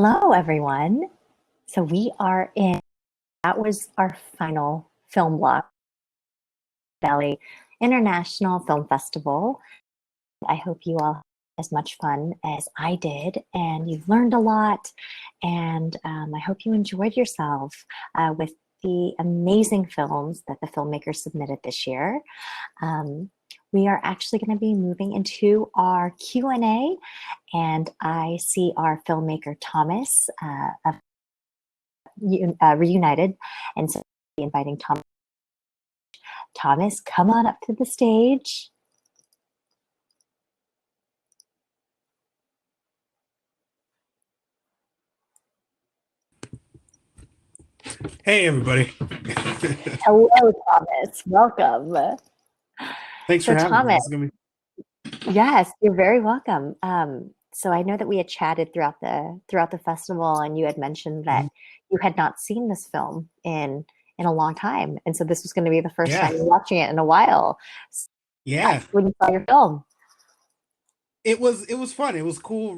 Hello, everyone. So that was our final film block, Valley International Film Festival. I hope you all had as much fun as I did, and you've learned a lot, and I hope you enjoyed yourself with the amazing films that the filmmakers submitted this year. We are actually going to be moving into our Q&A, and I see our filmmaker Thomas of Reunited, and so I'll be inviting Thomas. Thomas, come on up to the stage. Hey, everybody. Hello, Thomas. Welcome. Thanks for having me. This is gonna be... Yes, you're very welcome. So I know that we had chatted throughout the festival, and you had mentioned that you had not seen this film in a long time, and so this was going to be the first time you're watching it in a while. Yeah. When you saw your film, it was fun. It was cool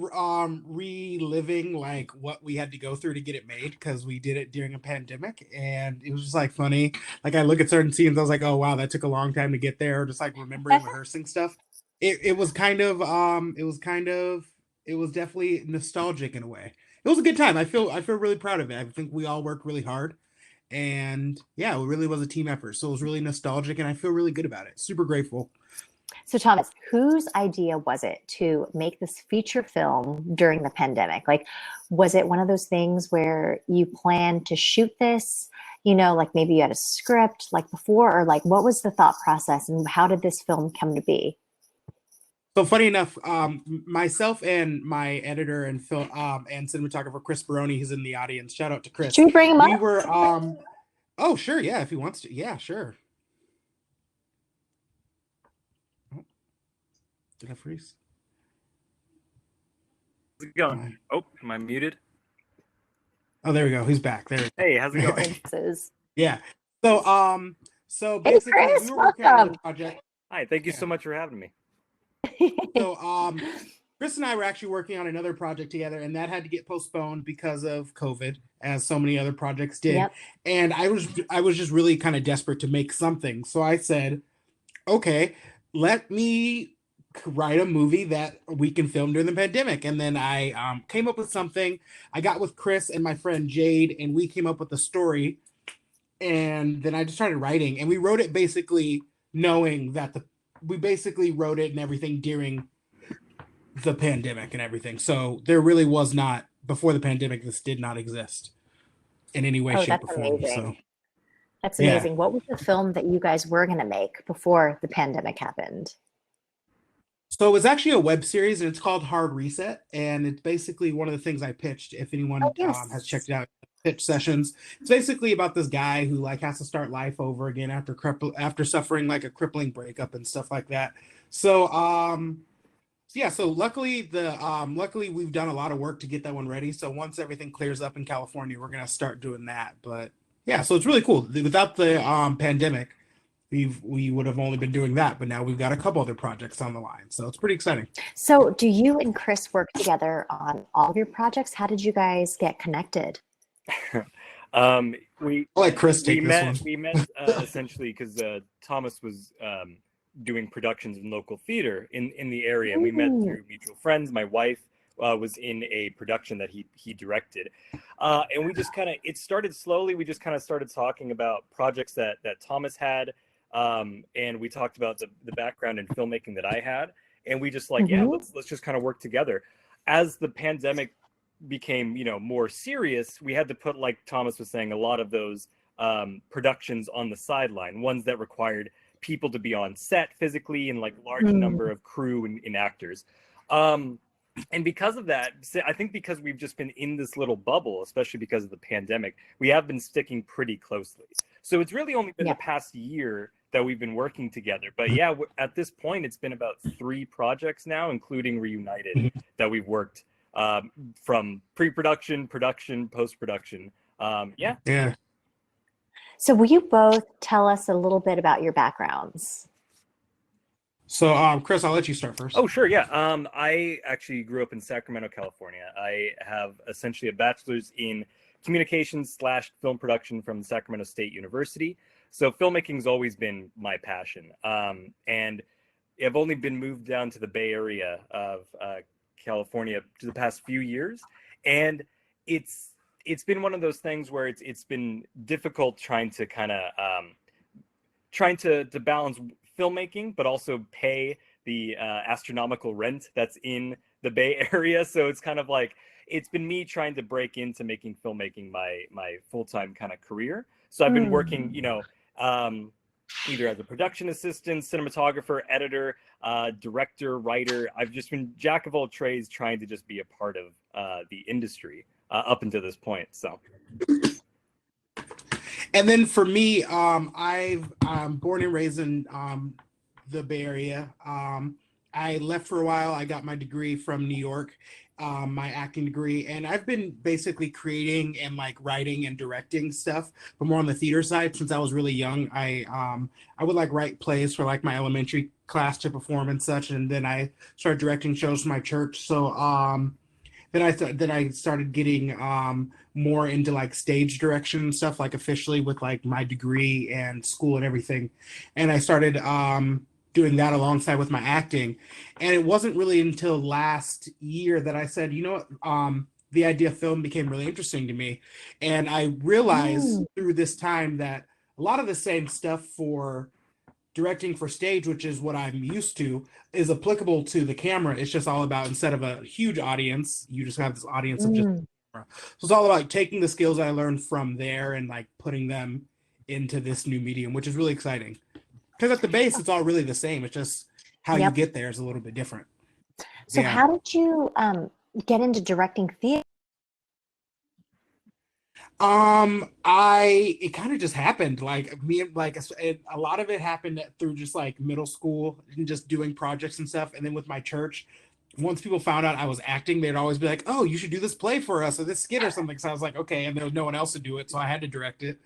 reliving like what we had to go through to get it made, because we did it during a pandemic, and it was just like funny. Like I look at certain scenes, I was like, oh wow, that took a long time to get there. Just like remembering rehearsing stuff. It was definitely nostalgic in a way. It was a good time. I feel really proud of it. I think we all worked really hard, and yeah, it really was a team effort. So it was really nostalgic, and I feel really good about it. Super grateful. So Thomas, whose idea was it to make this feature film during the pandemic? Like, was it one of those things where you planned to shoot this, like maybe you had a script like before, or like what was the thought process and how did this film come to be? So funny enough, myself and my editor and film and cinematographer Chris Baroni, who's in the audience. Shout out to Chris. Should we bring him up? We were oh sure, yeah, if he wants to. Yeah, sure. Oh, did I freeze? How's it going? Oh, am I muted? Oh, there we go. He's back. There. Hey, how's it going? Yeah. So basically, hey, Chris, we were working on a project. Hi, thank you so much for having me. So Chris and I were actually working on another project together, and that had to get postponed because of COVID, as so many other projects did. Yep. And I was just really kind of desperate to make something. So I said, okay, let me write a movie that we can film during the pandemic. And then I came up with something. I got with Chris and my friend Jade, and we came up with a story. And then I just started writing, and we wrote it basically knowing that we basically wrote it and everything during the pandemic and everything. So there really was not, before the pandemic, this did not exist in any way, shape, or form. Amazing. So that's amazing. Yeah. What was the film that you guys were going to make before the pandemic happened? So it was actually a web series, and it's called Hard Reset. And it's basically one of the things I pitched. If anyone has checked it out, pitch sessions. It's basically about this guy who like has to start life over again after suffering like a crippling breakup and stuff like that. So yeah, so luckily luckily we've done a lot of work to get that one ready. So once everything clears up in California, we're gonna start doing that. But yeah, so it's really cool. Without the pandemic, we would have only been doing that, but now we've got a couple other projects on the line, so it's pretty exciting. So do you and Chris work together on all of your projects? How did you guys get connected? I'll let Chris take this one. We met essentially because Thomas was doing productions in local theater in the area, and we met through mutual friends. My wife was in a production that he directed, and we just it started slowly. We just kind of started talking about projects that Thomas had, and we talked about the background in filmmaking that I had, and we just like, yeah, let's just kind of work together. As the pandemic became more serious, we had to put, like Thomas was saying, a lot of those productions on the sideline, ones that required people to be on set physically and like large number of crew and actors, and because of that, I think because we've just been in this little bubble, especially because of the pandemic, we have been sticking pretty closely. So it's really only been the past year that we've been working together. But yeah, at this point, it's been about 3 projects now, including Reunited, that we've worked from pre-production, production, post-production. Yeah. So will you both tell us a little bit about your backgrounds? So, Chris, I'll let you start first. Oh, sure. Yeah. I actually grew up in Sacramento, California. I have essentially a bachelor's in communications / film production from Sacramento State University. So filmmaking's always been my passion. And I've only been moved down to the Bay Area of California to the past few years, and it's been one of those things where it's been difficult trying to kind of trying to balance filmmaking, but also pay the astronomical rent that's in the Bay Area. So it's kind of like it's been me trying to break into making filmmaking my full-time kind of career. So I've been working, either as a production assistant, cinematographer, editor, director, writer. I've just been jack of all trades, trying to just be a part of the industry up until this point. So. And then for me, I'm born and raised in the Bay Area. I left for a while. I got my degree from New York, my acting degree, and I've been basically creating and like writing and directing stuff, but more on the theater side. Since I was really young, I would like write plays for like my elementary class to perform and such, and then I started directing shows for my church. So then I started getting more into like stage direction and stuff, like officially with like my degree and school and everything. And I started doing that alongside with my acting. And it wasn't really until last year that I said, you know what, the idea of film became really interesting to me. And I realized through this time that a lot of the same stuff for directing for stage, which is what I'm used to, is applicable to the camera. It's just all about, instead of a huge audience, you just have this audience of just camera. So it's all about taking the skills I learned from there and like putting them into this new medium, which is really exciting. Because at the base, it's all really the same. It's just how you get there is a little bit different. So how did you get into directing theater? It kind of just happened. Like a lot of it happened through just like middle school and just doing projects and stuff. And then with my church, once people found out I was acting, they'd always be like, "Oh, you should do this play for us or this skit or something." So I was like, "Okay," and there was no one else to do it, so I had to direct it.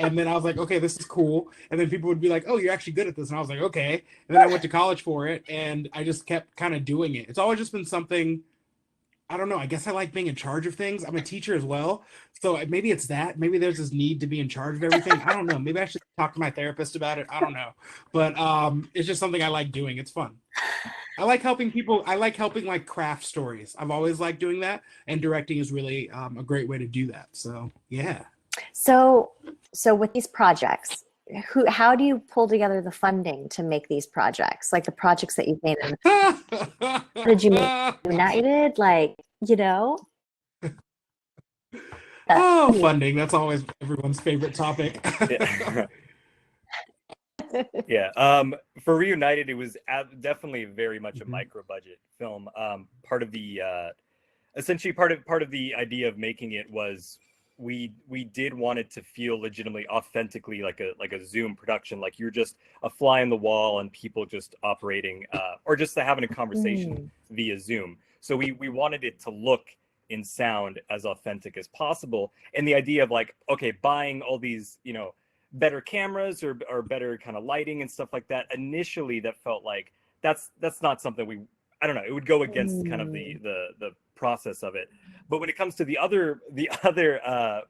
And then I was like, "Okay, this is cool." And then people would be like, "Oh, you're actually good at this," and I was like, "Okay." And then I went to college for it, and I just kept kind of doing it. It's always just been something. I don't know. I guess I like being in charge of things. I'm a teacher as well. So maybe it's that. Maybe there's this need to be in charge of everything. I don't know. Maybe I should talk to my therapist about it. I don't know. But it's just something I like doing. It's fun. I like helping people. I like helping like craft stories. I've always liked doing that. And directing is really a great way to do that. So, yeah. So with these projects, how do you pull together the funding to make these projects, like the projects that you've made? Did you make United? Like, funding. That's always everyone's favorite topic. Yeah. For Reunited, it was definitely very much a micro budget film. Part of the essentially part of the idea of making it was we did want it to feel legitimately authentically like a Zoom production, like you're just a fly on the wall and people just operating or just having a conversation via Zoom. So we wanted it to look and sound as authentic as possible. And the idea of like, okay, buying all these, better cameras or better kind of lighting and stuff like that, initially that felt like that's not something I don't know, it would go against kind of the process of it. But when it comes to the other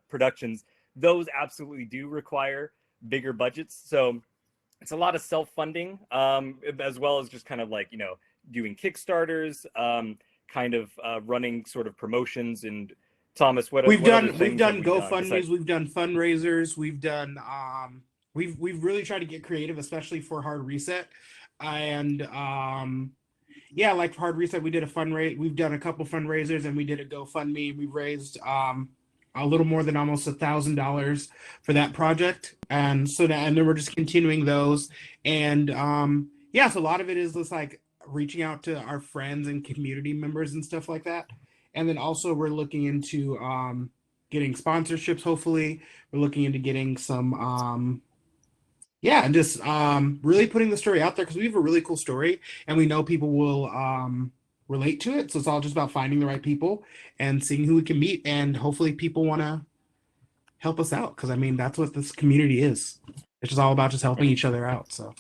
productions, those absolutely do require bigger budgets. So it's a lot of self-funding, as well as just kind of like, doing Kickstarters, kind of running sort of promotions. And Thomas, we've done GoFundMes, we've done fundraisers, we've done we've really tried to get creative, especially for Hard Reset. And yeah, like Hard Reset, we did a fundraiser. We've done a couple fundraisers, and we did a GoFundMe. We've raised a little more than almost $1,000 for that project, and then we're just continuing those. And yeah, so a lot of it is just like reaching out to our friends and community members and stuff like that. And then also we're looking into getting sponsorships. Hopefully, we're looking into getting some. Yeah, and just really putting the story out there, because we have a really cool story and we know people will relate to it. So it's all just about finding the right people and seeing who we can meet, and hopefully people want to help us out, because I mean, that's what this community is. It's just all about just helping each other out. So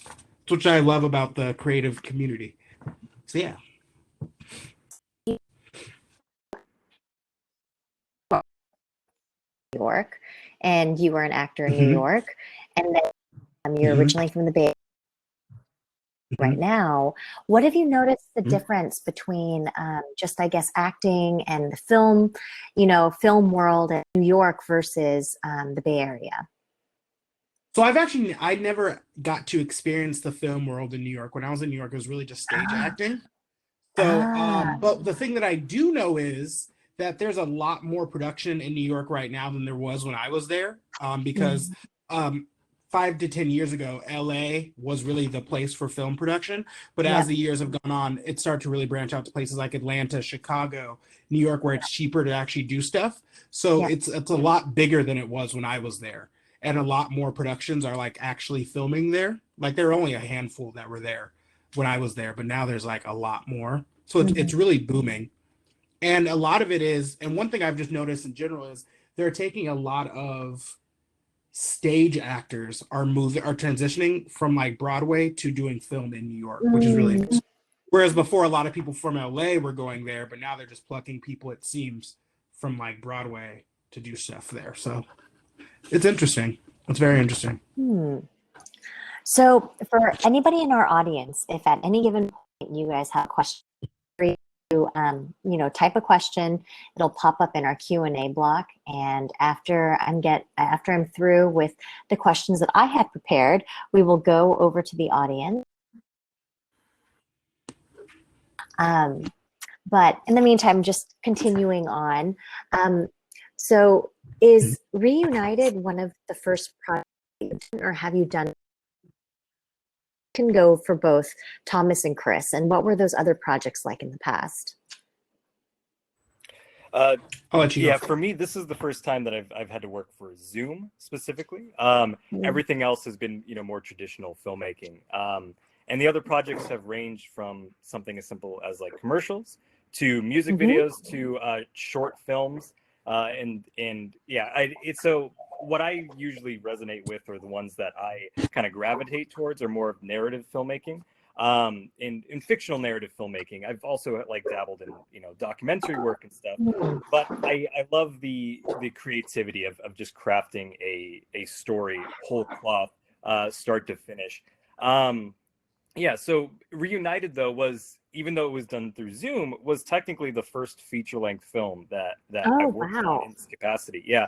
which I love about the creative community. So yeah. York, and you were an actor in New Mm-hmm. York, and then you're Mm-hmm. originally from the Bay right now. What have you noticed the difference between just, I guess, acting and the film, film world in New York versus the Bay Area? So I never got to experience the film world in New York. When I was in New York, it was really just stage Ah, acting. So, ah, but the thing that I do know is that there's a lot more production in New York right now than there was when I was there. Because mm, 5 to 10 years ago, LA was really the place for film production. But as yep, the years have gone on, it started to really branch out to places like Atlanta, Chicago, New York, where it's cheaper to actually do stuff. So yep. it's a lot bigger than it was when I was there. And a lot more productions are like actually filming there. Like there were only a handful that were there when I was there, but now there's like a lot more. So it's Mhm. really booming. And a lot of it is, and one thing I've just noticed in general is they're taking a lot of stage actors are transitioning from like Broadway to doing film in New York, which is really Mm. interesting. Whereas before a lot of people from LA were going there, but now they're just plucking people, it seems, from like Broadway to do stuff there. So it's interesting. It's very interesting. Hmm. So for anybody in our audience, if at any given point you guys have a question, type a question. It'll pop up in our Q&A block, and after I'm through with the questions that I had prepared, we will go over to the audience. But in the meantime, just continuing on. So is Reunited one of the first projects, or have you done? Can go for both Thomas and Chris. And what were those other projects like in the past? Uh, I'll let you go yeah, first. for me, this is the first time that I've had to work for Zoom specifically. Mm. Everything else has been, more traditional filmmaking. And the other projects have ranged from something as simple as like commercials to music Mhm. videos to short films. And yeah, it's so what I usually resonate with, or the ones that I kind of gravitate towards, are more of narrative filmmaking. In fictional narrative filmmaking, I've also like dabbled in documentary work and stuff, Mm. but I love the creativity of just crafting a story whole cloth, start to finish. Yeah, so Reunited though was, even though it was done through Zoom, was technically the first feature length film that I've Oh, worked on wow. in this capacity. Yeah.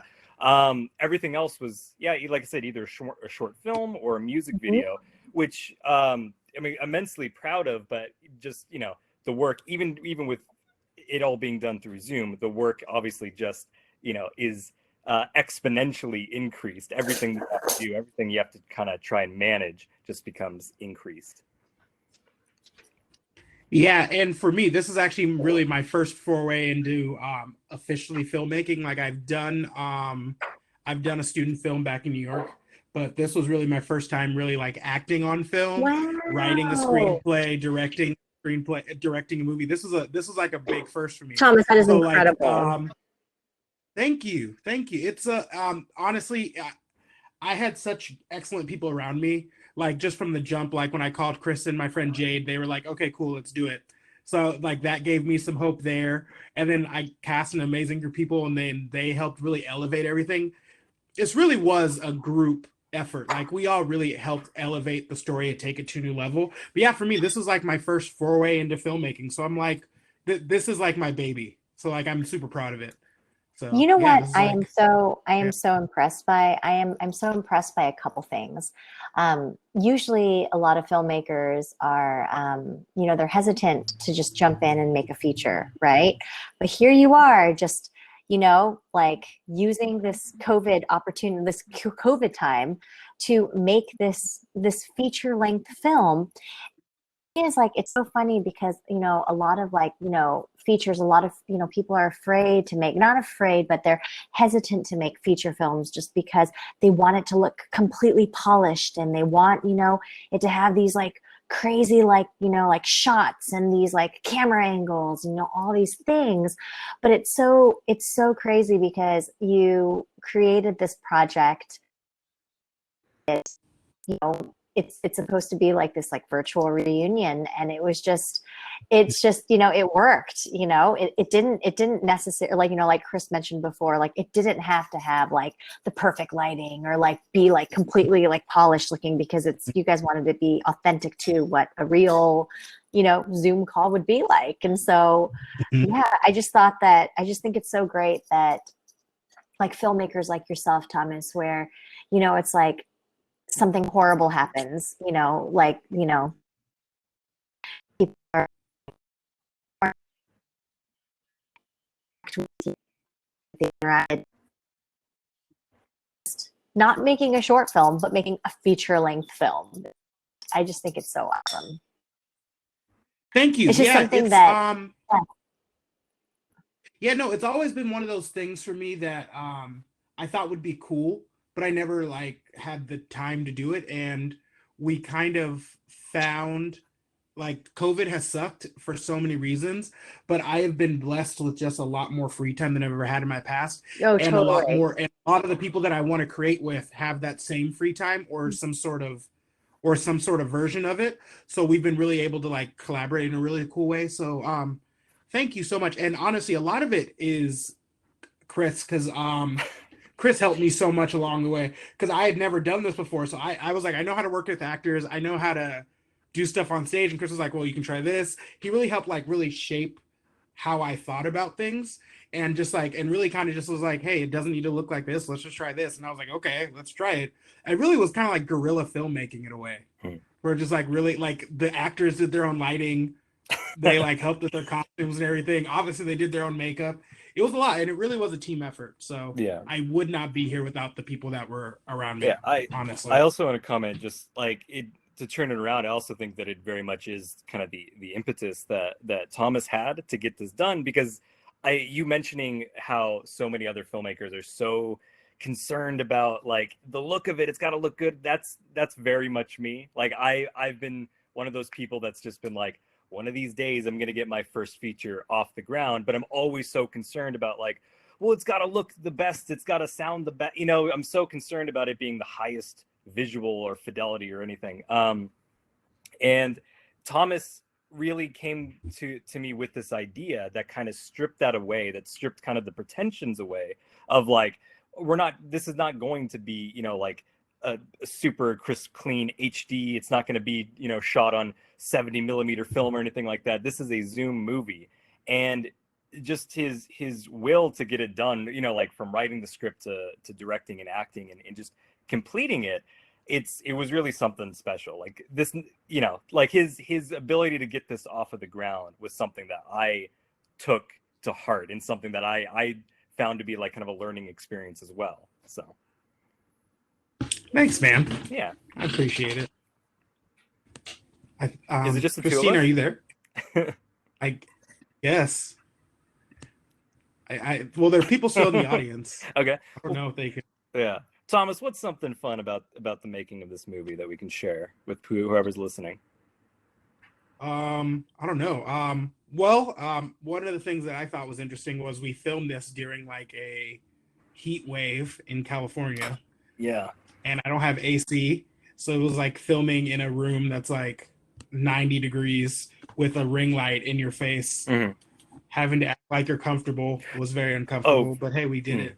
Everything else was, yeah, like I said, either a short film or a music Mhm. video, which I mean, immensely proud of, but just, the work, even with it all being done through Zoom, the work obviously just, is exponentially increased. Everything that you have to do, everything you have to kind of try and manage just becomes increased. Yeah, and for me, this is actually really my first foray into officially filmmaking. Like I've done a student film back in New York, but this was really my first time really like acting on film, writing a Wow. directing a movie. This is like a big first for me. Thomas, that is So like incredible. thank you. Thank you. It's a honestly I had such excellent people around me. Like just from the jump, like when I called Chris and my friend Jade, they were like, "Okay, cool, let's do it." So like that gave me some hope there. And then I cast an amazing group of people, and then they helped really elevate everything. This really was a group effort. Like we all really helped elevate the story and take it to a new level. But yeah, for me, this was like my first foray into filmmaking. So I'm like, this is like my baby. So like I'm super proud of it. You So know yeah, what this is like I yeah. am so impressed by? I'm so impressed by a couple things. Usually a lot of filmmakers are they're hesitant to just jump in and make a feature, right? But here you are, just like using this COVID opportunity, this COVID time, to make this feature length film. Is like, it's so funny because a lot of like features, a lot of people are afraid to make, not afraid, but they're hesitant to make feature films just because they want it to look completely polished, and they want it to have these like crazy like like shots and these like camera angles, all these things. But it's so crazy because you created this project. It it's supposed to be like this like virtual reunion, and it's just, it worked. It didn't necessarily, like, like Chris mentioned before, like it didn't have to have like the perfect lighting or like be like completely like polished looking, because you guys wanted to be authentic to what a real Zoom call would be like. And so yeah, I just think it's so great that like filmmakers like yourself, Thomas, where it's like something horrible happens, like people are not making a short film, but making a feature-length film. I just think it's so awesome. Thank you. It's just something that no, it's always been one of those things for me that I thought would be cool, but I never like had the time to do it. And we kind of found, like, COVID has sucked for so many reasons, but I have been blessed with just a lot more free time than I've ever had in my past. and totally. A lot of the people that I want to create with have that same free time or some sort of version of it. So we've been really able to like collaborate in a really cool way. So thank you so much. And honestly, a lot of it is Chris, because Chris helped me so much along the way, because I had never done this before. So I was like, I know how to work with actors. I know how to do stuff on stage. And Chris was like, well, you can try this. He really helped like really shape how I thought about things, and just like, and really kind of just was like, hey, it doesn't need to look like this. Let's just try this. And I was like, okay, let's try it. It really was kind of like guerrilla filmmaking in a way, where just like really like the actors did their own lighting. They like helped with their costumes and everything. Obviously they did their own makeup. It was a lot, and it really was a team effort. So yeah, I would not be here without the people that were around me. Yeah, honestly. I also want to comment, just like it, to turn it around. I also think that it very much is kind of the impetus that Thomas had to get this done, because you mentioning how so many other filmmakers are so concerned about like the look of it. It's got to look good. That's very much me. Like I've been one of those people that's just been like, one of these days I'm going to get my first feature off the ground, but I'm always so concerned about like, well, it's got to look the best. It's got to sound the best. I'm so concerned about it being the highest visual or fidelity or anything. And Thomas really came to me with this idea that kind of stripped that away, that stripped kind of the pretensions away of like, this is not going to be, like a super crisp, clean HD. It's not going to be, shot on 70 millimeter film or anything like that. This is a Zoom movie. And just his will to get it done, like from writing the script to directing and acting and just completing it, it was really something special. Like this, like his ability to get this off of the ground was something that I took to heart, and something that I found to be like kind of a learning experience as well. So thanks, man. Yeah, I appreciate it. Is it just the Christine, two of us? are you there? Yes. Well, there are people still in the audience. Okay. I don't know if they could. Yeah. Thomas, what's something fun about the making of this movie that we can share with whoever's listening? I don't know. One of the things that I thought was interesting was we filmed this during like a heat wave in California. Yeah. And I don't have AC, so it was like filming in a room that's like 90 degrees with a ring light in your face. Mm-hmm. Having to act like you're comfortable was very uncomfortable, but hey, we did it.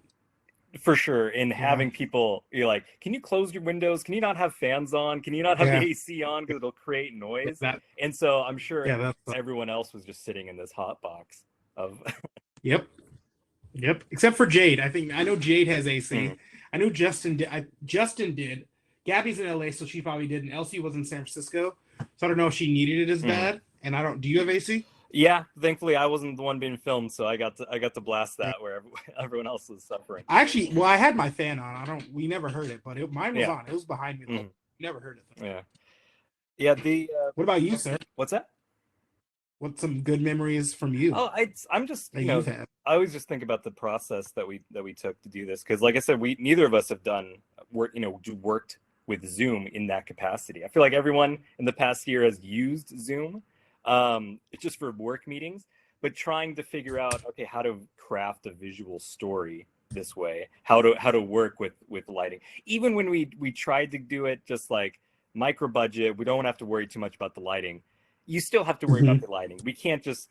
For sure. And having people, you're like, can you close your windows? Can you not have fans on? Can you not have the AC on, because it'll create noise? And so I'm sure everyone else was just sitting in this hot box of Yep. Except for Jade. I know Jade has AC. I know Justin did. Gabby's in LA, so she probably did, and Elsie was in San Francisco, so I don't know if she needed it as bad. And do you have AC? Yeah, thankfully I wasn't the one being filmed, so I got to blast that where everyone else was suffering. Actually, I had my fan on. We never heard it, but mine was on. It was behind me. Though. Never heard it though. Yeah. What about you, sir? What's that? What's some good memories from you? Oh, I'm just I always just think about the process that we took to do this, because like I said, neither of us have worked with Zoom in that capacity. I feel like everyone in the past year has used Zoom. It's just for work meetings, but trying to figure out, okay, how to craft a visual story this way, how to work with lighting. Even when we tried to do it just like micro budget. We don't have to worry too much about the lighting. You still have to worry about the lighting. You can't just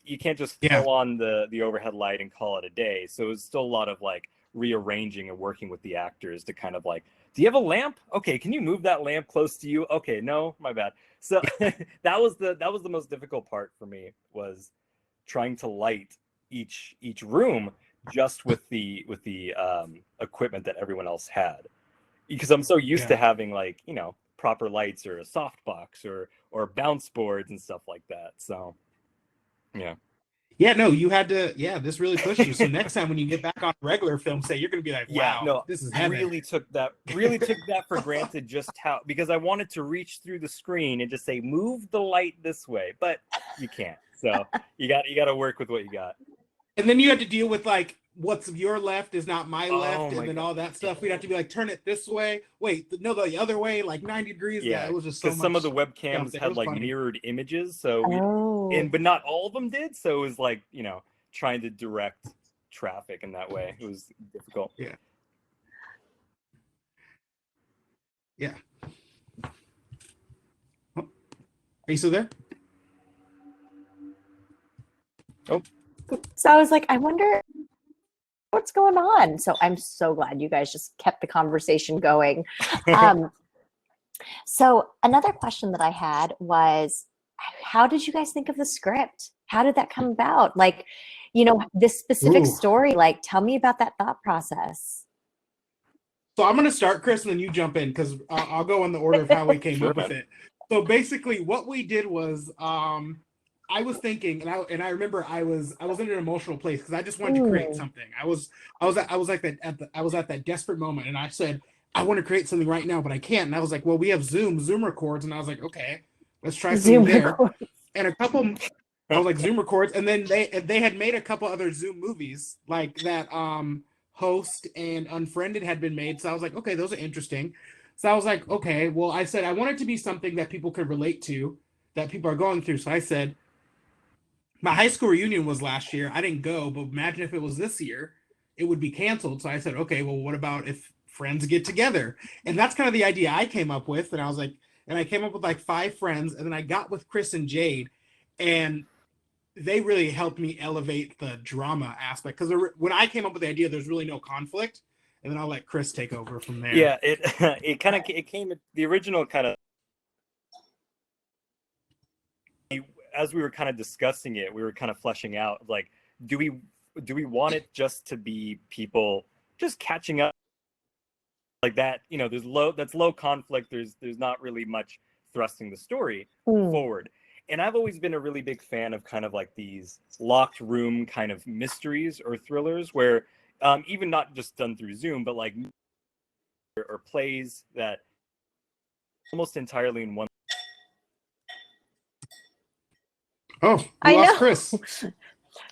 throw on the overhead light and call it a day. So it's still a lot of like rearranging and working with the actors to kind of like, do you have a lamp? Okay, can you move that lamp close to you? Okay, no, my bad. So that was the most difficult part for me, was trying to light each room just with the equipment that everyone else had, because I'm so used to having like, you know, proper lights or a softbox or bounce boards and stuff like that. So no, you had to, this really pushed you. So next time when you get back on regular film set, you're gonna be like, wow, this is heaven. Really took that for granted, just how, because I wanted to reach through the screen and just say, move the light this way, but you can't. So you got to work with what you got. And then you had to deal with like, what's your left is not my left, and then God. all that stuff. We'd have to be like, turn it this way. Wait, no, the other way, like 90 degrees. Yeah, it was just so much. Some of the webcams had like mirrored images, so but not all of them did. So it was like, you know, trying to direct traffic in that way. It was difficult. Yeah. Oh, are you still there? Oh. So I was like, I wonder what's going on. So I'm so glad you guys just kept the conversation going. So another question that I had was, how did you guys think of the script? How did that come about? Like, you know, this specific story, like, tell me about that thought process. So I'm going to start, Chris, and then you jump in, because I'll go in the order of how we came up with it. So basically what we did was, I was thinking, and I remember I was in an emotional place because I just wanted to create something. I was at that desperate moment, and I said, I want to create something right now, but I can't. And I was like, well, we have Zoom records, and I was like, okay, let's try something there. And a couple, I was like, Zoom records, and then they had made a couple other Zoom movies like that. Host and Unfriended had been made, so I was like, okay, those are interesting. So I was like, okay, well, I said I want it to be something that people could relate to, that people are going through. So I said, my high school reunion was last year. I didn't go, but imagine if it was this year, it would be canceled. So I said, okay, well, what about if friends get together? And that's kind of the idea I came up with. And I was like, and I came up with like 5 friends, and then I got with Chris and Jade, and they really helped me elevate the drama aspect, because when I came up with the idea, there's really no conflict, and then I'll let Chris take over from there. Yeah, it came, the original kind of, as we were kind of discussing it, we were kind of fleshing out, like, do we want it just to be people just catching up like that? You know, that's low conflict. There's not really much thrusting the story forward. And I've always been a really big fan of kind of like these locked room kind of mysteries or thrillers where even not just done through Zoom, but like or plays that almost entirely in one. Oh, we lost Chris.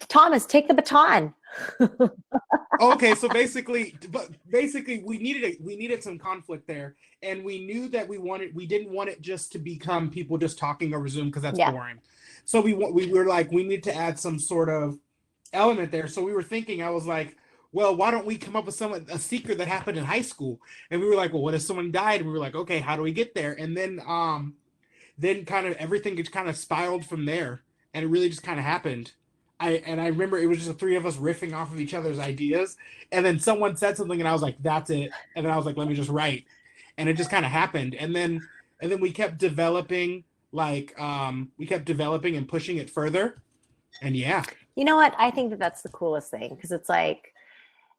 Thomas, take the baton. Okay, so basically we needed some conflict there, and we knew that we didn't want it just to become people just talking over Zoom, because that's boring. So we were like, we need to add some sort of element there. So we were thinking, I was like, well, why don't we come up with a secret that happened in high school? And we were like, well, what if someone died? And we were like, okay, how do we get there? And then kind of everything just kind of spiraled from there, and it really just kind of happened. I remember it was just the 3 of us riffing off of each other's ideas, and then someone said something, and I was like, that's it. And then I was like, let me just write, and it just kind of happened. And then we kept developing, and pushing it further, and you know what, I think that's the coolest thing, because it's like,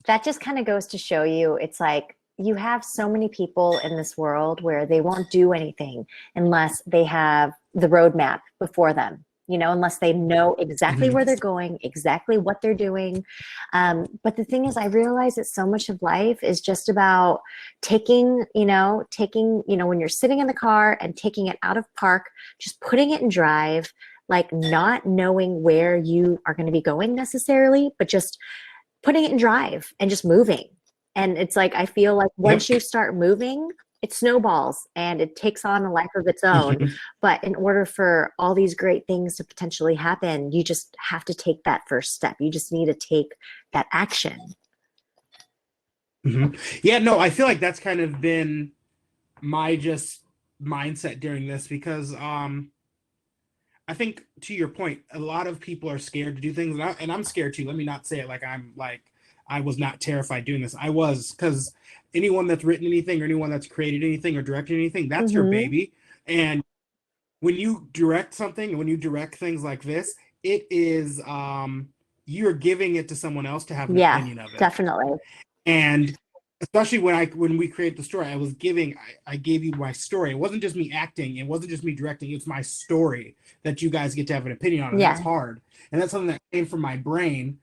that just kind of goes to show you, it's like, you have so many people in this world where they won't do anything unless they have the roadmap before them. You know, unless they know exactly where they're going, exactly what they're doing. But the thing is, I realize that so much of life is just about taking, when you're sitting in the car and taking it out of park, just putting it in drive, like not knowing where you are going to be going necessarily, but just putting it in drive and just moving. And it's like, I feel like once you start moving, it snowballs and it takes on a life of its own. But in order for all these great things to potentially happen, you just have to take that first step. You just need to take that action. Yeah, no, I feel like that's kind of been my just mindset during this because I think to your point, a lot of people are scared to do things, and I'm scared too. Let me not say it like I was not terrified doing this. I was, because anyone that's written anything or anyone that's created anything or directed anything, that's your baby. And when you direct something, when you direct things like this, it is you're giving it to someone else to have an opinion of it. Definitely. And especially when we create the story, I gave you my story. It wasn't just me acting, it wasn't just me directing, it's my story that you guys get to have an opinion on. And that's hard. And that's something that came from my brain.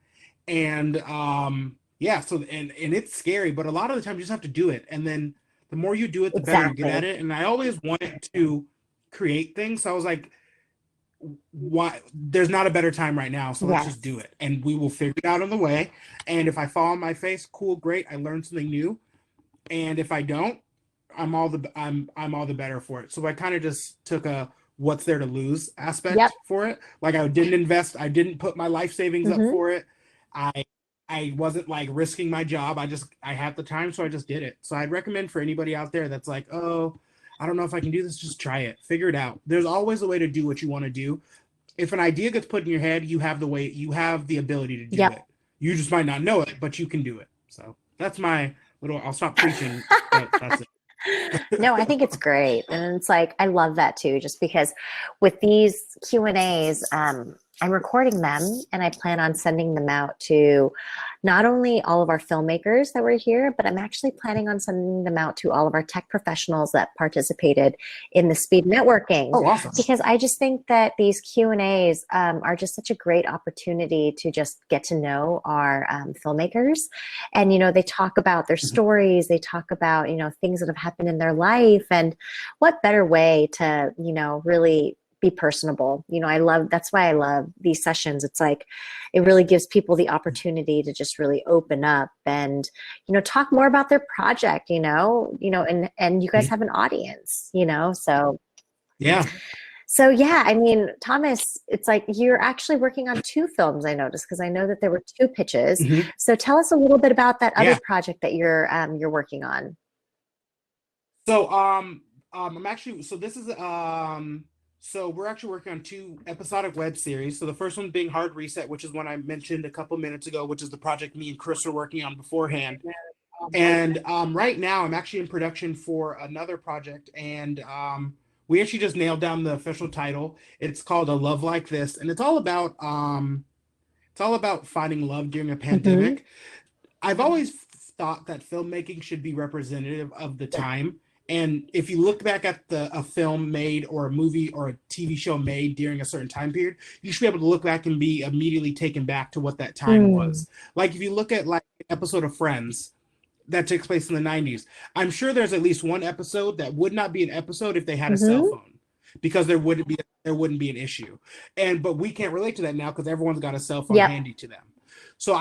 And so and it's scary, but a lot of the time you just have to do it. And then the more you do it, the better you get at it. And I always wanted to create things. So I was like, why there's not a better time right now, so let's just do it, and we will figure it out on the way. And if I fall on my face, cool, great, I learned something new. And if I don't, I'm all the better for it. So I kind of just took a what's there to lose aspect for it. Like I didn't put my life savings up for it. I wasn't like risking my job. I had the time, so I just did it. So I'd recommend for anybody out there that's like, oh, I don't know if I can do this, just try it. Figure it out. There's always a way to do what you want to do. If an idea gets put in your head, you have the ability to do it. You just might not know it, but you can do it. So that's my little, I'll stop preaching, but that's it. No, I think it's great. And it's like, I love that too, just because with these Q&As, I'm recording them and I plan on sending them out to not only all of our filmmakers that were here, but I'm actually planning on sending them out to all of our tech professionals that participated in the speed networking. Oh, awesome. Because I just think that these Q&As are just such a great opportunity to just get to know our filmmakers. And, you know, they talk about their stories, they talk about, you know, things that have happened in their life, and what better way to, you know, really be personable. You know, that's why I love these sessions. It's like, it really gives people the opportunity to just really open up and, you know, talk more about their project, you know, and you guys have an audience, you know, so. Yeah. So yeah, I mean, Thomas, it's like you're actually working on 2 films, I noticed, because I know that there were 2 pitches. So tell us a little bit about that other project that you're working on. So so we're actually working on 2 episodic web series. So the first one being Hard Reset, which is one I mentioned a couple minutes ago, which is the project me and Chris are working on beforehand. And right now I'm actually in production for another project, and we actually just nailed down the official title. It's called A Love Like This, and it's all about finding love during a pandemic. I've always thought that filmmaking should be representative of the time. And if you look back at a film made or a movie or a TV show made during a certain time period, you should be able to look back and be immediately taken back to what that time was. Like if you look at like an episode of Friends that takes place in the 90s, I'm sure there's at least one episode that would not be an episode if they had a cell phone, because there wouldn't be an issue. But we can't relate to that now because everyone's got a cell phone handy to them. So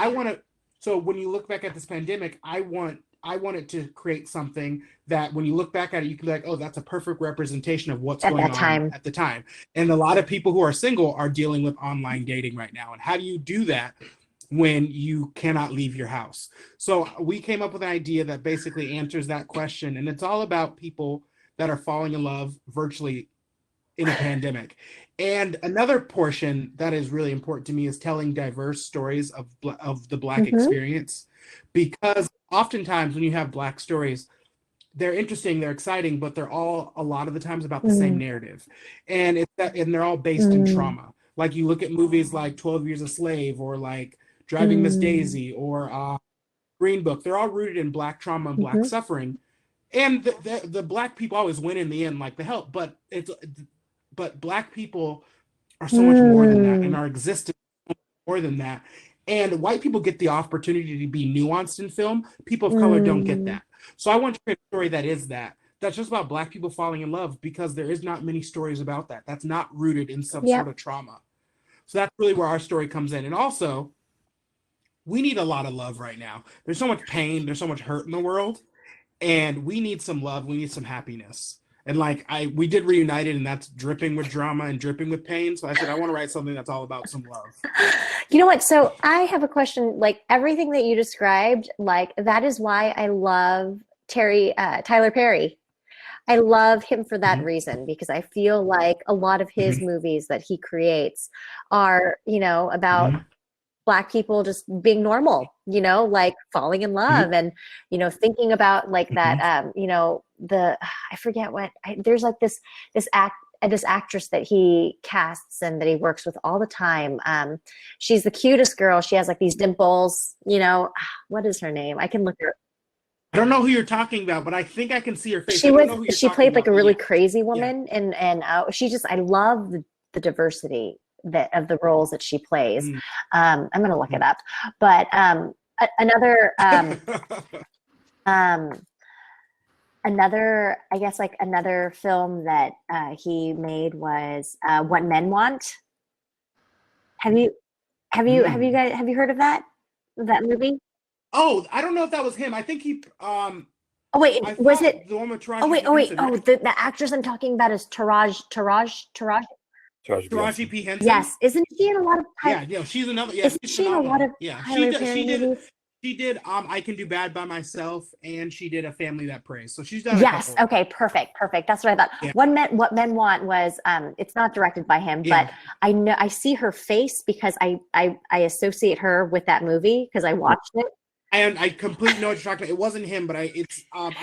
so when you look back at this pandemic, I wanted to create something that when you look back at it, you can be like, oh, that's a perfect representation of what's going on at the time. And a lot of people who are single are dealing with online dating right now. And how do you do that when you cannot leave your house? So we came up with an idea that basically answers that question. And it's all about people that are falling in love virtually in a pandemic. And another portion that is really important to me is telling diverse stories of the Black experience, because oftentimes when you have Black stories, they're interesting, they're exciting, but they're all a lot of the times about the same narrative, and they're all based in trauma. Like you look at movies like 12 Years a Slave or like Driving Miss Daisy or Green Book. They're all rooted in Black trauma and Black suffering, and the Black people always win in the end, like the help. But Black people are so much more than that, and our existence more than that. And white people get the opportunity to be nuanced in film. People of color don't get that. So I want to create a story that is that. That's just about Black people falling in love, because there is not many stories about that. That's not rooted in some sort of trauma. So that's really where our story comes in. And also, we need a lot of love right now. There's so much pain. There's so much hurt in the world. And we need some love. We need some happiness. And like we did Reunited, and that's dripping with drama and dripping with pain. So I said, I want to write something that's all about some love. You know what? So I have a question. Like everything that you described, like that is why I love Tyler Perry. I love him for that Mhm. reason, because I feel like a lot of his movies that he creates are, you know, about Mhm. Black people just being normal, you know, like falling in love and, you know, thinking about like that, you know, I forget what, there's like this this actress that he casts and that he works with all the time. She's the cutest girl. She has like these dimples, you know, what is her name? I can look her. I don't know who you're talking about, but I think I can see her face. I don't know who you're She talking played like about, a but really yeah. crazy woman, and she just, I love the diversity that of the roles that she plays. Mm. I'm gonna look it up, but another another, I guess, like another film that he made was What Men Want. Have you have you heard of that movie? Oh, I don't know if that was him. I think he Oh wait, I was thought it? the one with Oh wait, Taraji oh wait, Henson, oh right? the actress I'm talking about is Taraji P. Henson. Yes, isn't she in a lot of Yeah, yeah, she's another. Yeah, isn't she's she in a lot of phenomenal. Yeah, Tyler Perry movies? She did. I Can Do Bad by Myself, and she did A Family That Prays. So she's done a Yes. couple. Okay. Perfect. Perfect. That's what I thought. Yeah. What Men Want was. It's not directed by him, Yeah. but I know I see her face because I associate her with that movie because I watched it. I completely know what you're talking about. It wasn't him, but I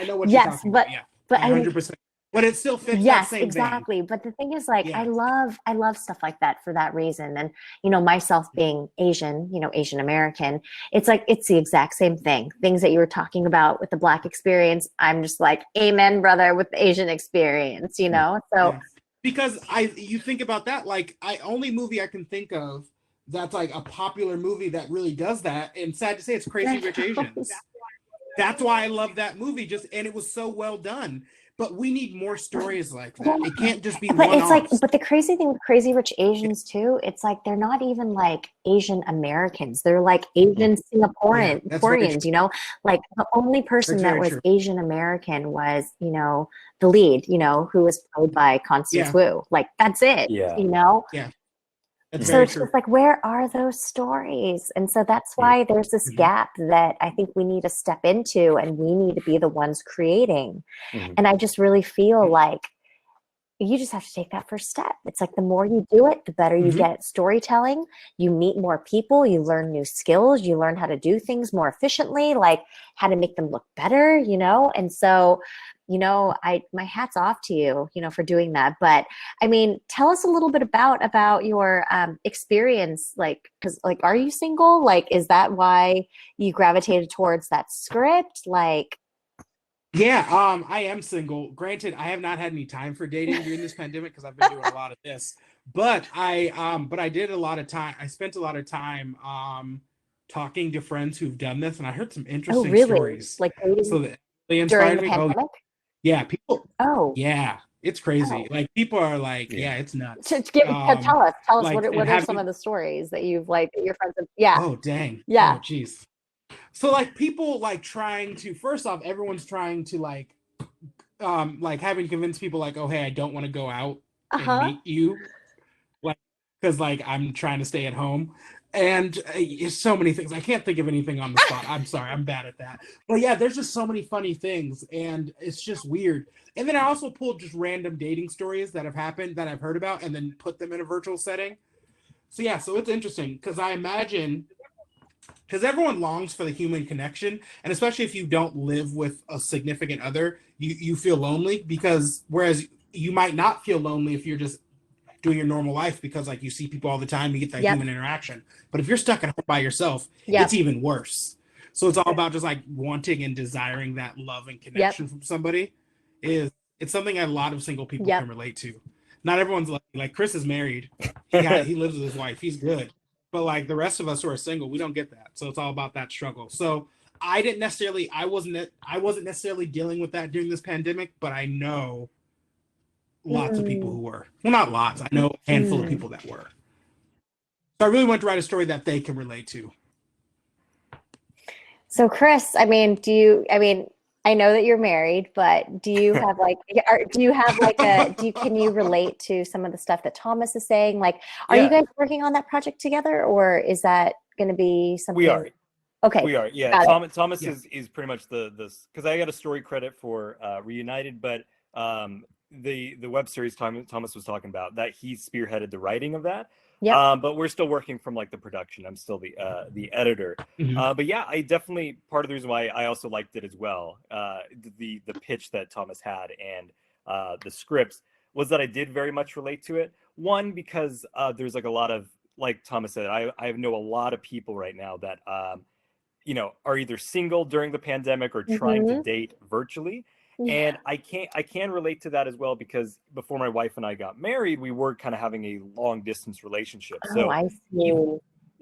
know what you're Yes, talking about. Yeah, but I 100%. But it still fits that yes, same vein. exactly. But the thing is, like, Yeah. I love stuff like that for that reason. And you know, myself being Asian, you know, Asian American, it's like it's the exact same thing. Things that you were talking about with the Black experience, I'm just like, amen, brother, with the Asian experience, you know. So Yeah. Because you think about that, like only movie I can think of that's like a popular movie that really does that, and sad to say, it's Crazy Rich Asians. That's why I love that movie, and it was so well done. But we need more stories like that. It can't just be but it's like, one-offs. but the crazy thing with Crazy Rich Asians too, it's like they're not even like Asian Americans. They're like Asian Singaporeans, you know? Like the only person that was true. Asian American was, you know, the lead, you know, who was played by Constance Wu. Like that's it, you know? Yeah. That's So very it's true. just like, where are those stories? And so that's why there's this gap that I think we need to step into, and we need to be the ones creating. And I just really feel like you just have to take that first step. It's like the more you do it, the better you get at storytelling. You meet more people, you learn new skills, you learn how to do things more efficiently, like how to make them look better, you know? And so, you know, my hat's off to you, you know, for doing that. But I mean, tell us a little bit about your experience, like, because like, are you single? Like, is that why you gravitated towards that script? Like, yeah, I am single. Granted, I have not had any time for dating during this pandemic because I've been doing a lot of this. But I did a lot of time. I spent a lot of time talking to friends who've done this, and I heard some interesting stories. like dating So that they during inspired the me. pandemic? Oh, yeah, people. Oh, Yeah, it's crazy. Like people are like, yeah, it's nuts. Tell us Like, what are some of the stories that you've like that your friends have? Yeah, oh dang. yeah. Oh geez. So like people like trying to, first off, everyone's trying to like having to convince people like, oh hey, I don't want to go out and meet you, like because like I'm trying to stay at home, and it's so many things. I can't think of anything on the spot. I'm sorry, I'm bad at that. But yeah, there's just so many funny things, and it's just weird. And then I also pulled just random dating stories that have happened that I've heard about, and then put them in a virtual setting. So yeah, so it's interesting because I imagine, because everyone longs for the human connection, and especially if you don't live with a significant other, you feel lonely, because whereas you might not feel lonely if you're just doing your normal life, because like you see people all the time, you get that human interaction. But if you're stuck at home by yourself, it's even worse. So it's all about just like wanting and desiring that love and connection from somebody. It's something a lot of single people can relate to. Not everyone's like Chris is married. He lives with his wife. He's good. But like the rest of us who are single, we don't get that. So it's all about that struggle. So I wasn't necessarily dealing with that during this pandemic, but I know lots of people who were. Well, not lots. I know a handful of people that were. So I really want to write a story that they can relate to. So Chris, I mean, I know that you're married, but do you have like, can you relate to some of the stuff that Thomas is saying? Like, are you guys working on that project together, or is that going to be something? We are. Okay. We are. Yeah. Thomas is pretty much the because I got a story credit for Reunited, but the web series Thomas was talking about, that he spearheaded the writing of that. Yep. But we're still working from like the production. I'm still the editor. But yeah, I definitely, part of the reason why I also liked it as well, the pitch that Thomas had and the scripts, was that I did very much relate to it. One, because there's like a lot of, like Thomas said, I know a lot of people right now that you know, are either single during the pandemic or trying to date virtually. And I can relate to that as well, because before my wife and I got married, we were kind of having a long distance relationship. So I see.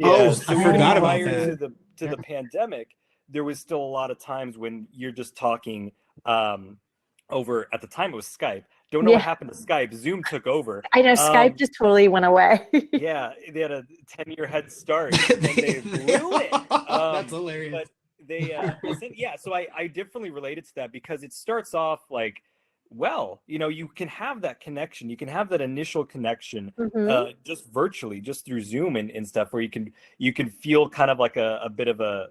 I so forgot about prior that. to the pandemic, there was still a lot of times when you're just talking over, at the time it was Skype. Don't know what happened to Skype. Zoom took over. I know Skype just totally went away. Yeah, they had a 10-year head start and they blew it. That's hilarious. But they yeah, so I definitely related to that, because it starts off like, well, you know, you can have that connection, you can have that initial connection just virtually, just through Zoom and stuff, where you can feel kind of like a bit of a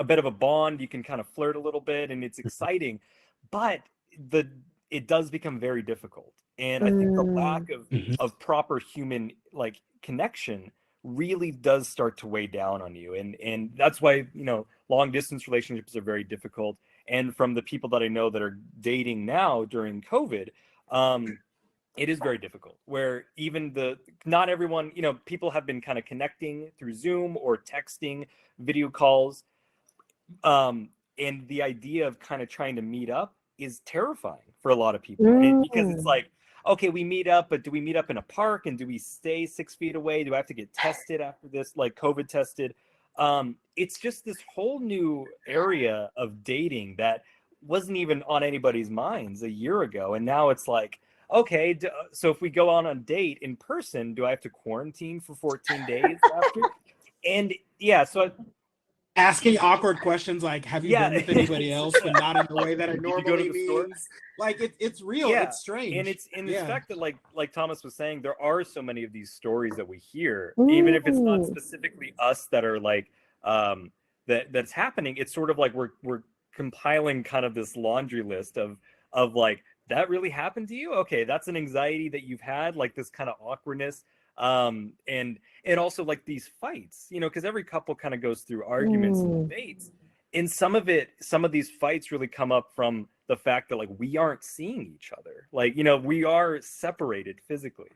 bit of a bond, you can kind of flirt a little bit, and it's exciting, but it does become very difficult. And I think the lack of proper human like connection really does start to weigh down on you. And that's why, you know, long distance relationships are very difficult. And from the people that I know that are dating now during COVID, it is very difficult, where even not everyone, you know, people have been kind of connecting through Zoom or texting, video calls. And the idea of kind of trying to meet up is terrifying for a lot of people, because it's like, okay, we meet up, but do we meet up in a park, and do we stay 6 feet away? Do I have to get tested after this, like COVID tested? It's just this whole new area of dating that wasn't even on anybody's minds a year ago. And now it's like, okay, so if we go on a date in person, do I have to quarantine for 14 days after? And yeah, so asking awkward questions like, have you been with anybody else, but not in the way that I normally means. Like it's real, it's strange. And it's in the fact that like Thomas was saying, there are so many of these stories that we hear, even if it's not specifically us that are like that's happening. It's sort of like we're compiling kind of this laundry list of like, that really happened to you? Okay, that's an anxiety that you've had, like this kind of awkwardness. And also like these fights, you know, because every couple kind of goes through arguments and debates. And some of these fights really come up from the fact that like we aren't seeing each other. Like, you know, we are separated physically.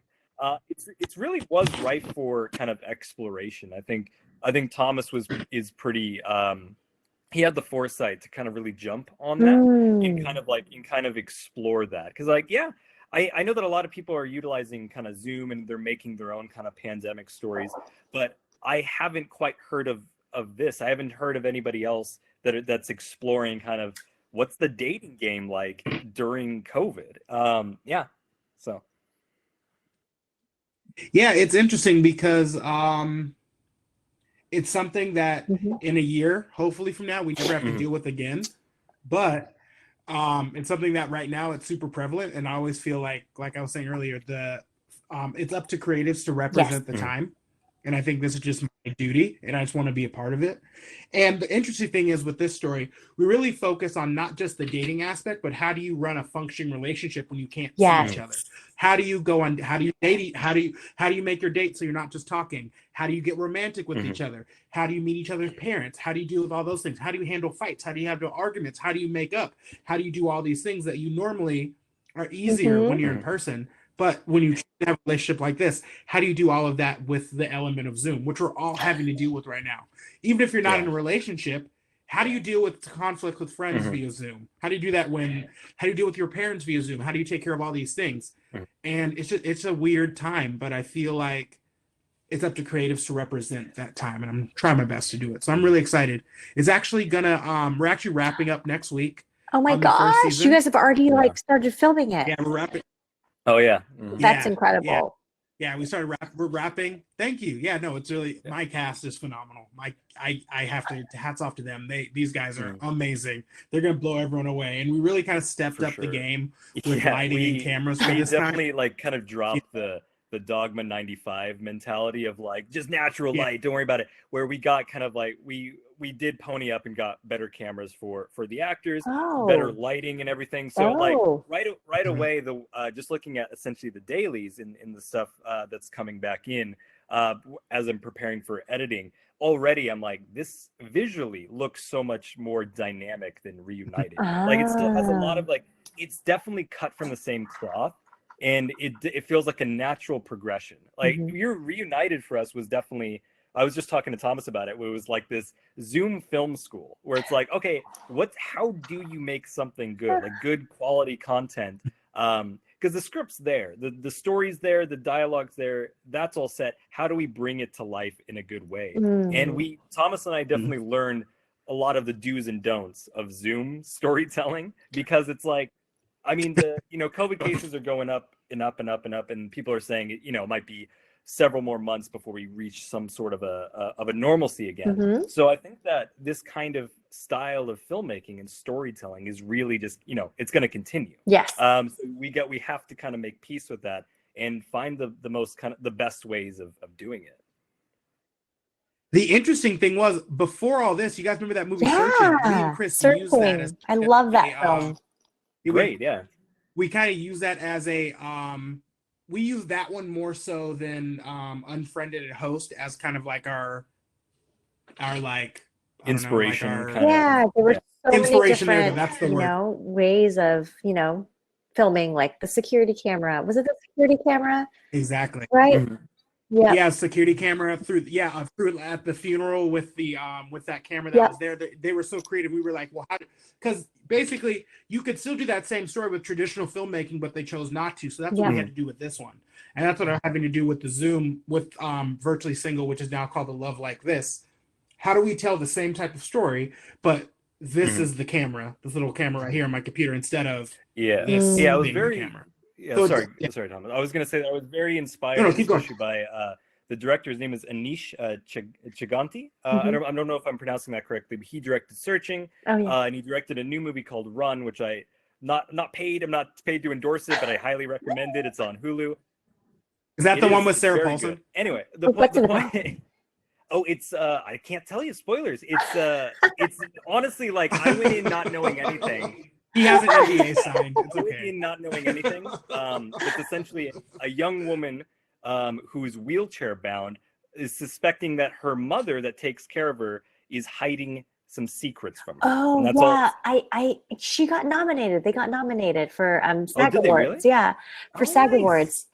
It's really was ripe for kind of exploration. I think Thomas is pretty he had the foresight to kind of really jump on that and kind of explore that. Because like, yeah, I know that a lot of people are utilizing kind of Zoom and they're making their own kind of pandemic stories, but I haven't quite heard of this. I haven't heard of anybody else that's exploring kind of what's the dating game like during COVID. Yeah. So. Yeah, it's interesting because it's something that in a year, hopefully from now, we never have to deal with again. But it's something that right now it's super prevalent, and I always feel like I was saying earlier, it's up to creatives to represent the time, and I think this is just my duty, and I just want to be a part of it. And the interesting thing is with this story, we really focus on not just the dating aspect, but how do you run a functioning relationship when you can't see each other? How do you date? How do you make your date so you're not just talking? How do you get romantic with each other? How do you meet each other's parents? How do you deal with all those things? How do you handle fights? How do you handle arguments? How do you make up? How do you do all these things that you normally are easier when you're in person? But when you have a relationship like this, how do you do all of that with the element of Zoom, which we're all having to deal with right now? Even if you're not in a relationship, how do you deal with conflict with friends via Zoom? How do you do that how do you deal with your parents via Zoom? How do you take care of all these things? And it's a weird time, but I feel like it's up to creatives to represent that time, and I'm trying my best to do it. So I'm really excited. It's actually we're actually wrapping up next week. Oh my gosh, you guys have already started filming it. Yeah, we're wrapping. Oh yeah. That's incredible. Yeah, we're wrapping. Thank you. Yeah, no, it's really, my cast is phenomenal. I have to, hats off to them. These guys are amazing. They're gonna blow everyone away. And we really kind of stepped up the game with lighting and cameras for this definitely time. like kind of dropped the the Dogma 95 mentality of like just natural light, don't worry about it, where we got kind of like we did pony up and got better cameras for the actors, better lighting and everything. So like right away, the just looking at essentially the dailies in the stuff that's coming back in as I'm preparing for editing, already I'm like, this visually looks so much more dynamic than Reunited. Like it still has a lot of like, it's definitely cut from the same cloth, and it feels like a natural progression. Like your Reunited for us was definitely, I was just talking to Thomas about it, where it was like this Zoom film school where it's like, okay, how do you make something good, like good quality content? Because the script's there, the story's there, the dialogue's there, that's all set. How do we bring it to life in a good way? And Thomas and I definitely learned a lot of the do's and don'ts of Zoom storytelling, because it's like, I mean, COVID cases are going up and up and up and up, and people are saying, it might be several more months before we reach some sort of a normalcy again. So I think that this kind of style of filmmaking and storytelling is really just, it's going to continue. Yes. So we have to kind of make peace with that and find the most kind of the best ways of doing it. The interesting thing was, before all this, you guys remember that movie Searching? Me and Chris used that as I love that film. Great, yeah. We kind of use that as a we use that one more so than Unfriended and Host as kind of like our like inspiration. There were so many different, that's the word. Ways of filming, like the security camera. Was it the security camera? Exactly. Right. Yeah, security camera through at the funeral with that camera that was there. They were so creative. We were like, well, because basically you could still do that same story with traditional filmmaking, but they chose not to. So that's what we had to do with this one, and that's what I'm having to do with the Zoom with Virtually Single, which is now called The Love Like This. How do we tell the same type of story, but this is the camera, this little camera right here on my computer, instead of this it was being very the camera. Yeah, so sorry, Thomas. I was going to say that I was very inspired, especially by the director's name is Anish Chiganti. I don't know if I'm pronouncing that correctly, but he directed Searching, and he directed a new movie called Run, which I'm not paid to endorse it, but I highly recommend it. It's on Hulu. Is that the one with Sarah Paulson? Good. Anyway, the point. Oh, it's I can't tell you spoilers. It's honestly like I went in not knowing anything. He has an NDA signed. It's okay. Not knowing anything. It's essentially a young woman who's wheelchair bound is suspecting that her mother that takes care of her is hiding some secrets from her. Oh yeah, she got nominated. They got nominated for SAG Awards. Really? Yeah, for SAG nice. Awards.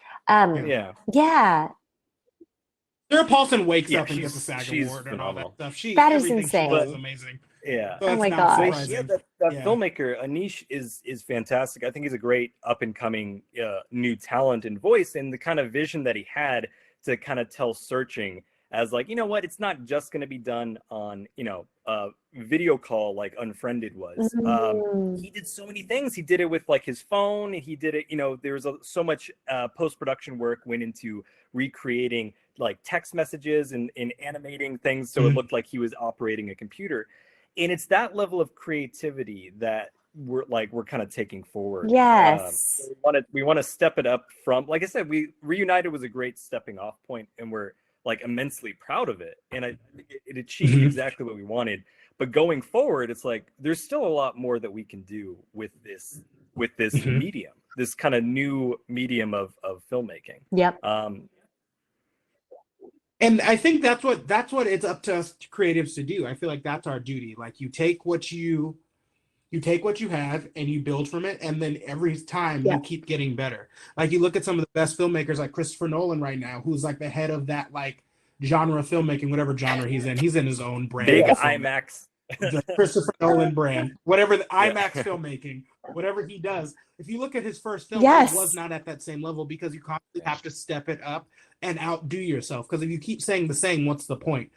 Sarah Paulson wakes up and gets a SAG Award and all that stuff. That is insane. She does amazing. Yeah. Oh my gosh. That filmmaker Anish is fantastic. I think he's a great up and coming new talent and voice, and the kind of vision that he had to kind of tell Searching as like, it's not just going to be done on video call like Unfriended was. He did so many things. He did it with like his phone. He did it. There was so much post-production work went into recreating like text messages and animating things so it looked like he was operating a computer. And it's that level of creativity that we're kind of taking forward. Yes. We want to step it up from, like I said, Reunited was a great stepping off point, and we're like immensely proud of it. And it achieved exactly what we wanted. But going forward, it's like there's still a lot more that we can do with this medium, this kind of new medium of filmmaking. Yep. And I think that's what it's up to us creatives to do. I feel like that's our duty. Like you take what you have and you build from it, and then every time you keep getting better. Like you look at some of the best filmmakers like Christopher Nolan right now, who's like the head of that like genre of filmmaking, whatever genre he's in. He's in his own brand. Big IMAX. The Christopher Nolan brand, whatever the IMAX filmmaking, whatever he does. If you look at his first film, it was not at that same level because you constantly have to step it up and outdo yourself. Because if you keep saying the same, what's the point?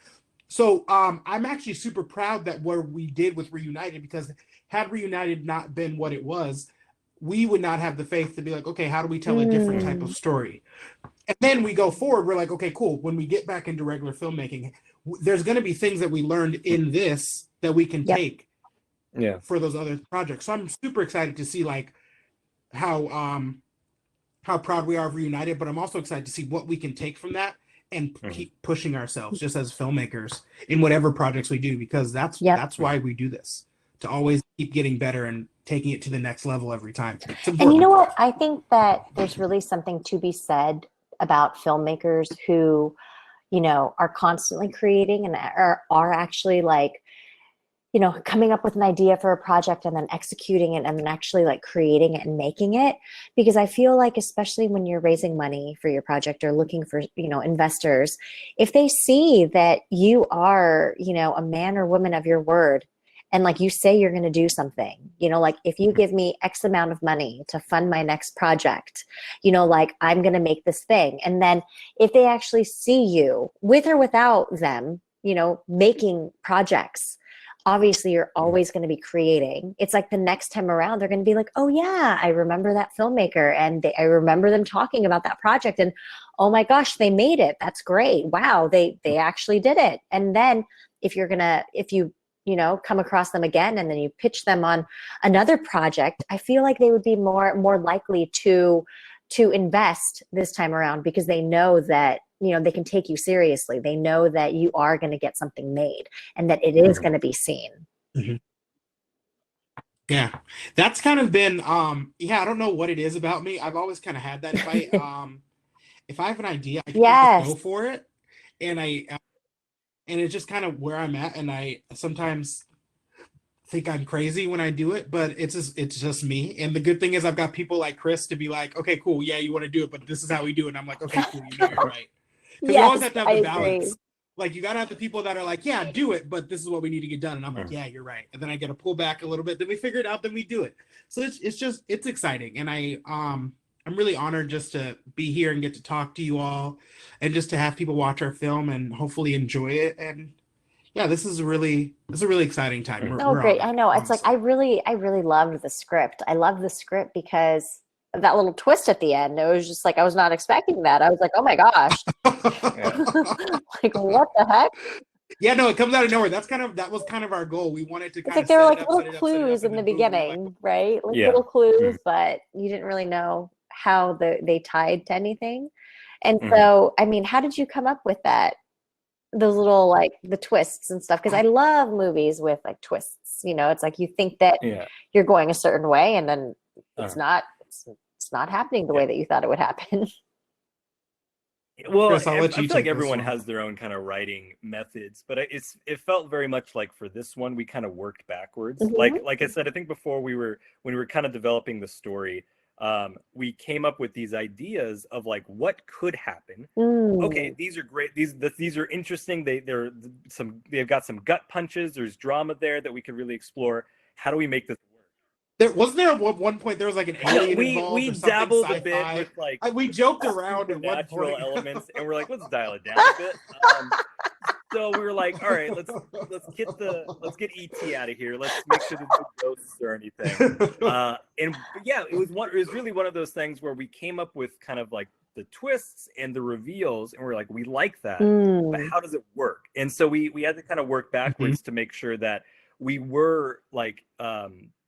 So I'm actually super proud that what we did with Reunited, because had Reunited not been what it was, we would not have the faith to be like, okay, how do we tell a different type of story? And then we go forward, we're like, okay, cool. When we get back into regular filmmaking, there's going to be things that we learned in this that we can take for those other projects. So I'm super excited to see like how how proud we are of Reunited, but I'm also excited to see what we can take from that and keep pushing ourselves just as filmmakers in whatever projects we do, because that's why we do this, to always keep getting better and taking it to the next level every time. And you know what? I think that there's really something to be said about filmmakers who, you know, are constantly creating and are actually like, you know, coming up with an idea for a project and then executing it and then actually like creating it and making it. Because I feel like, especially when you're raising money for your project or looking for, you know, investors, if they see that you are, you know, a man or woman of your word, and like you say you're going to do something, you know, like if you give me X amount of money to fund my next project, you know, like I'm going to make this thing. And then if they actually see you with or without them, you know, making projects, obviously you're always going to be creating. It's like the next time around, they're going to be like, oh yeah, I remember that filmmaker and I remember them talking about that project and oh my gosh, they made it. That's great. Wow. They actually did it. And then if you know, come across them again and then you pitch them on another project, I feel like they would be more likely to invest this time around because they know that, you know, they can take you seriously. They know that you are going to get something made and that it is going to be seen. Yeah, that's kind of been I don't know what it is about me. I've always kind of had that. If I have an idea, I just go for it, and it's just kind of where I'm at. And I sometimes think I'm crazy when I do it, but it's just me. And the good thing is I've got people like Chris to be like, okay, cool, yeah, you want to do it, but this is how we do it. And I'm like, okay, cool, you know, you're right. Because you always have to have the balance. Agree. Like you gotta have the people that are like, yeah, do it, but this is what we need to get done. And I'm like, yeah, you're right. And then I get to pull back a little bit. Then we figure it out. Then we do it. So it's exciting. And I'm really honored just to be here and get to talk to you all, and just to have people watch our film and hopefully enjoy it. And yeah, this is a really exciting time. We're great. I know. It's like I really loved the script. I loved the script because of that little twist at the end. It was just like I was not expecting that. I was like, oh my gosh. Like what the heck? Yeah, no, it comes out of nowhere. That was kind of our goal. We wanted to kind of there were like little clues in the beginning, right? Like little clues, but you didn't really know how they tied to anything. And so, I mean, how did you come up with that? Those little like the twists and stuff, because I love movies with like twists. You know, it's like you think that you're going a certain way, and then it's not. It's not happening the way that you thought it would happen. Well, Chris, I feel like everyone has their own kind of writing methods, but it felt very much like for this one we kind of worked backwards. Like I said, I think before when we were kind of developing the story, we came up with these ideas of like what could happen. Okay, these are great. These are interesting. They've got some gut punches. There's drama there that we could really explore. How do we make this work? Wasn't there at one point there was like an alien involved? We dabbled a bit with like we joked around at one point. Elements, and we're like, let's dial it down a bit. So we were like, all right, let's get ET out of here. Let's make sure there's no ghosts or anything. And yeah, it was really one of those things where we came up with kind of like the twists and the reveals, and we're like, we like that, but how does it work? And so we had to kind of work backwards to make sure that we were like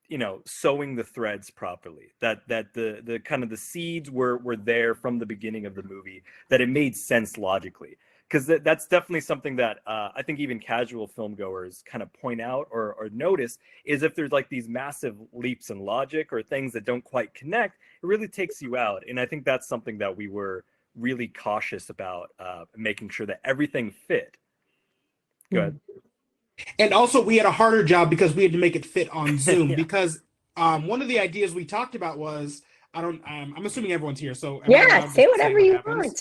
you know, sewing the threads properly, that the kind of the seeds were there from the beginning of the movie, that it made sense logically. Because that's definitely something that I think even casual film goers kind of point out or notice, is if there's like these massive leaps in logic or things that don't quite connect, it really takes you out. And I think that's something that we were really cautious about, making sure that everything fit. Go ahead. And also we had a harder job because we had to make it fit on Zoom. Because one of the ideas we talked about was, I'm assuming everyone's here, so say whatever you want.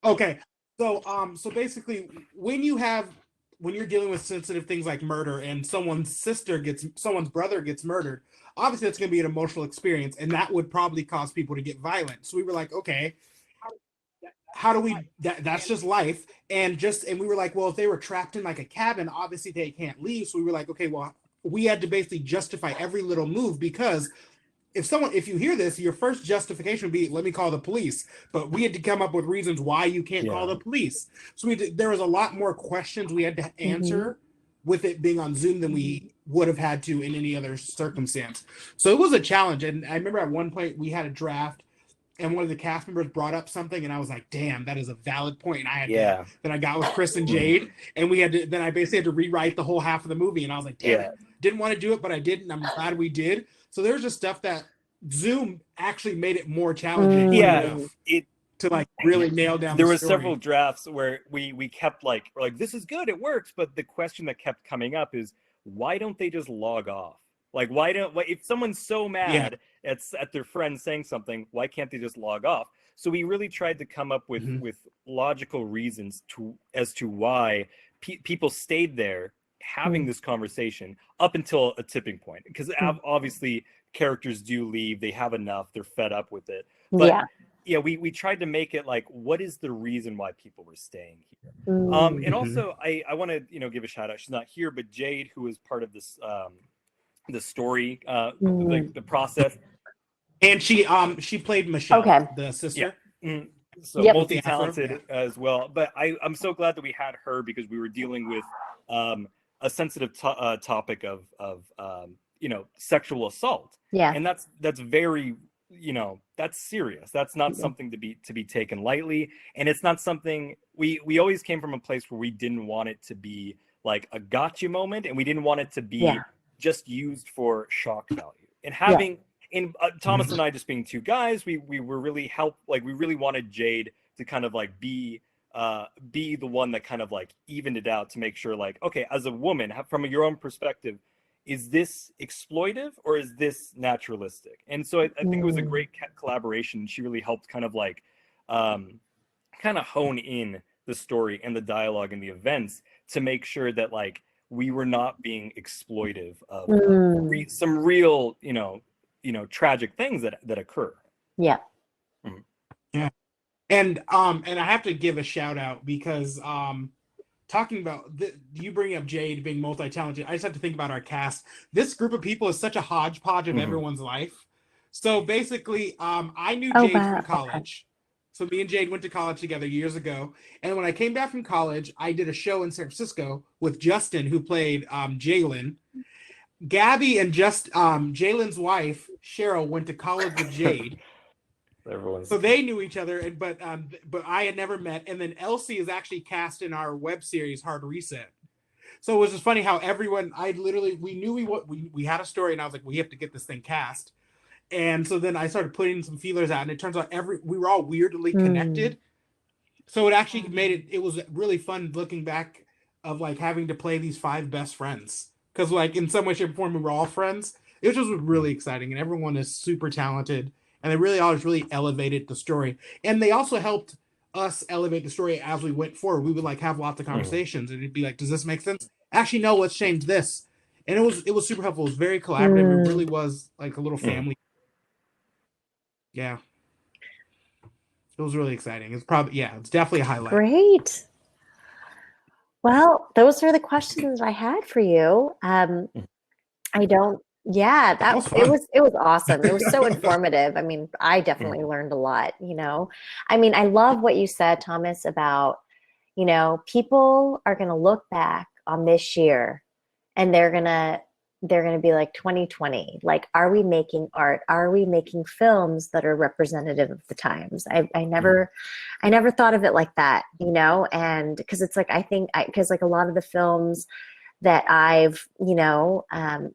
Okay. So basically when you're dealing with sensitive things like murder, and someone's brother gets murdered, obviously that's going to be an emotional experience, and that would probably cause people to get violent. So we were like, okay, how do we that's just life. And we were like, well, if they were trapped in like a cabin, obviously they can't leave. So we were like, okay, well, we had to basically justify every little move, because if you hear this, your first justification would be, let me call the police. But we had to come up with reasons why you can't call the police. So there was a lot more questions we had to answer with it being on Zoom than we would have had to in any other circumstance. So it was a challenge. And I remember at one point we had a draft, and one of the cast members brought up something, and I was like, "Damn, that is a valid point." And I had Yeah. then I got with Chris and Jade, and we had to. Then I basically had to rewrite the whole half of the movie, and I was like, "Damn it, didn't want to do it, but I did, and I'm glad we did." So there's just stuff that Zoom actually made it more challenging. Yeah, to like really nail down. There the were story. several drafts where we kept like, we're like, this is good, it works, but the question that kept coming up is, why don't they just log off? Like, if someone's so mad at their friend saying something, why can't they just log off? So we really tried to come up with logical reasons as to why people stayed there having this conversation up until a tipping point, because obviously characters do leave, they have enough, they're fed up with it. But yeah, we tried to make it like, what is the reason why people were staying here? And also I want to give a shout out, she's not here, but Jade, who was part of this the story like the process, and she played Michelle, the sister. So multi-talented as well. But I'm so glad that we had her, because we were dealing with a sensitive topic of sexual assault, and that's very, that's serious. That's not something to be taken lightly, and it's not something we always came from a place where we didn't want it to be like a gotcha moment, and we didn't want it to be just used for shock value. And having Thomas and I, just being two guys, we were really we really wanted Jade to kind of like be the one that kind of like evened it out, to make sure, like, okay, as a woman, from your own perspective, is this exploitive or is this naturalistic? And so I think it was a great collaboration. She really helped kind of like kind of hone in the story and the dialogue and the events to make sure that like we were not being exploitive of some real tragic things that occur. Yeah. And I have to give a shout out, because talking about you bring up Jade being multi-talented, I just have to think about our cast. This group of people is such a hodgepodge of everyone's life. So basically, I knew Jade from college. So me and Jade went to college together years ago. And when I came back from college, I did a show in San Francisco with Justin, who played Jalen. Gabby and Jalen's wife, Cheryl, went to college with Jade. So they knew each other, but I had never met. And then Elsie is actually cast in our web series Hard Reset. So it was just funny how everyone, we knew we had a story, and I was like, we have to get this thing cast. And so then I started putting some feelers out, and it turns out we were all weirdly connected. So it actually it was really fun looking back of like having to play these 5 best friends, because like in some way, shape, or form, we were all friends. It was just really exciting, and everyone is super talented. And they really always really elevated the story. And they also helped us elevate the story as we went forward. We would like have lots of conversations, and it'd be like, does this make sense? Actually, no, let's change this. And it was super helpful. It was very collaborative. It really was like a little family. Yeah. It was really exciting. It's probably, it's definitely a highlight. Great. Well, those are the questions I had for you. It was awesome. It was so informative. I mean, I definitely learned a lot, I mean, I love what you said, Thomas, about, people are going to look back on this year, and they're going to be like 2020. Like, are we making art? Are we making films that are representative of the times? I never thought of it like that, and because it's like, because like a lot of the films that I've, a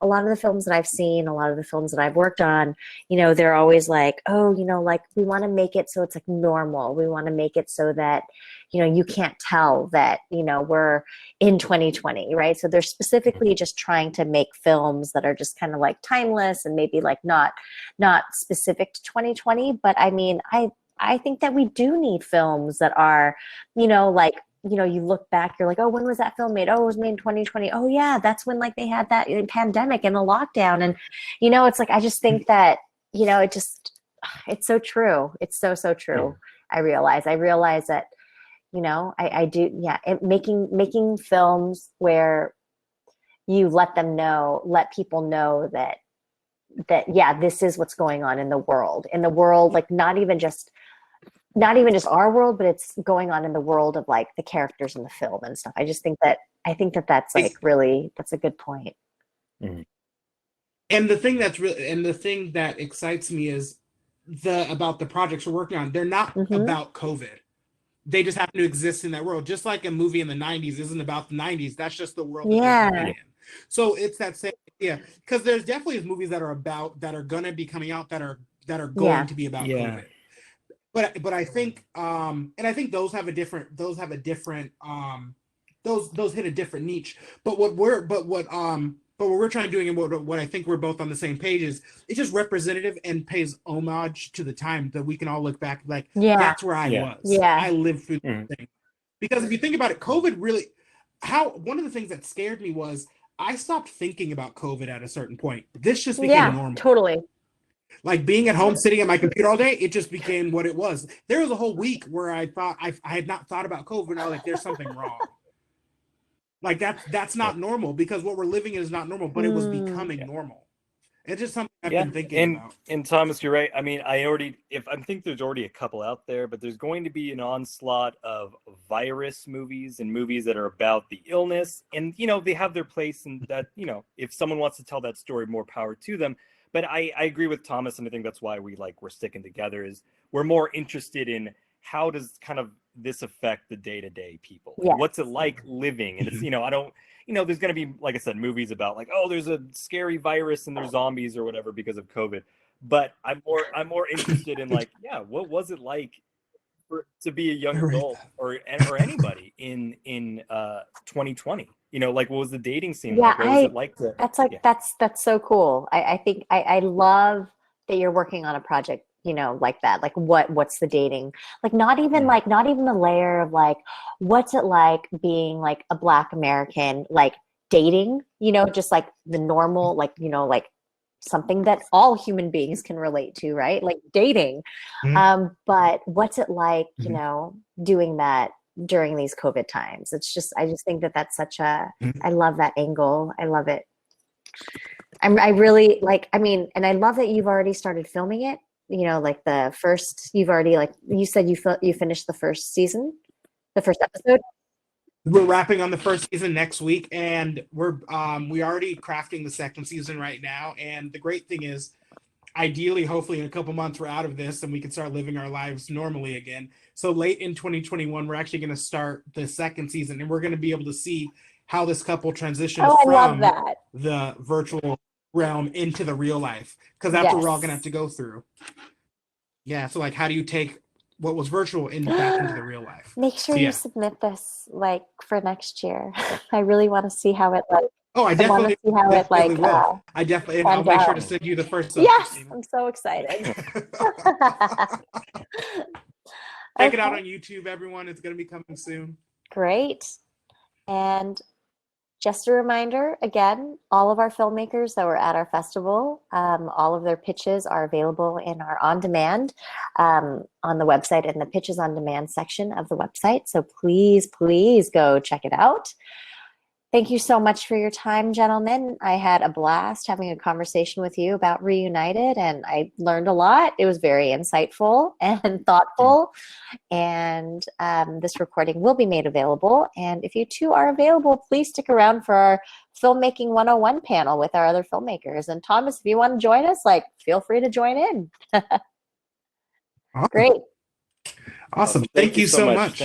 lot of the films that I've seen, a lot of the films that I've worked on, they're always like, oh, like we want to make it so it's like normal. We want to make it so that, you can't tell that, we're in 2020, right? So they're specifically just trying to make films that are just kind of like timeless and maybe like not specific to 2020. But I mean, I think that we do need films that are, like, you look back, you're like, oh, when was that film made? Oh, it was made in 2020. Oh yeah, that's when like they had that pandemic and the lockdown. And, it's like, I just think that, it's so true. It's so true. I realize that, I do. Yeah. Making films where you let people know that, yeah, this is what's going on in the world, like not even just our world, but it's going on in the world of like the characters in the film and stuff. I think that that's like really, that's a good point. And the thing that excites me is the projects we're working on. They're not about COVID. They just happen to exist in that world. Just like a movie in the 90s isn't about the 90s. That's just the world that they're living in. So it's that same idea. Because there's definitely movies that are gonna be coming out that are going to be about COVID. But I think and I think those hit a different niche. But what we're trying to do, and what I think we're both on the same page is, it's just representative and pays homage to the time that we can all look back like, that's where I was. I lived through the thing. Because if you think about it, COVID really, one of the things that scared me was I stopped thinking about COVID at a certain point. This just became normal. Totally. Like being at home, sitting at my computer all day, it just became what it was. There was a whole week where I thought I had not thought about COVID, and I was like, there's something wrong. Like that's not normal, because what we're living in is not normal, but it was becoming normal. It's just something I've been thinking about. And Thomas, you're right. I mean, I think there's already a couple out there, but there's going to be an onslaught of virus movies and movies that are about the illness. And, they have their place, and that, if someone wants to tell that story, more power to them. But I agree with Thomas, and I think that's why we're sticking together, is we're more interested in how does kind of this affect the day-to-day people? What's it like living? And it's, there's going to be, like I said, movies about like, oh, there's a scary virus and there's zombies or whatever because of COVID. But I'm more interested in like, what was it like to be a young adult or anybody in 2020? Like, what was the dating scene like? What was it like to? That's so cool. I think I love that you're working on a project, like that. Like what's the dating? Like not even the layer of like, what's it like being like a Black American, like dating, just like the normal, like, like something that all human beings can relate to, right? Like dating. But what's it like, doing that during these COVID times? It's just, I just think that that's such a, I love that angle. I love it. I really like, and I love that you've already started filming it, like the first, you've already, like you said, you finished the first season, the first episode. We're wrapping on the first season next week, and we're already crafting the second season right now. And the great thing is, ideally, hopefully in a couple months, we're out of this and we can start living our lives normally again. So late in 2021, we're actually going to start the second season, and we're going to be able to see how this couple transitions from the virtual realm into the real life, because that's what we're all going to have to go through. So like, how do you take what was virtual back into the real life? Make sure you submit this like for next year. I really want to see how it like. Oh, I definitely see how it like. Will. I'll make sure to send you the first. Yes, I'm so excited. Check it out on YouTube, everyone. It's going to be coming soon. Great. And just a reminder, again, all of our filmmakers that were at our festival, all of their pitches are available in our on-demand on the website, in the pitches on demand section of the website. So please, please go check it out. Thank you so much for your time, gentlemen. I had a blast having a conversation with you about Reunited, and I learned a lot. It was very insightful and thoughtful. And this recording will be made available. And if you two are available, please stick around for our Filmmaking 101 panel with our other filmmakers. And Thomas, if you want to join us, like, feel free to join in. Awesome. Great. Awesome. Thank you so much.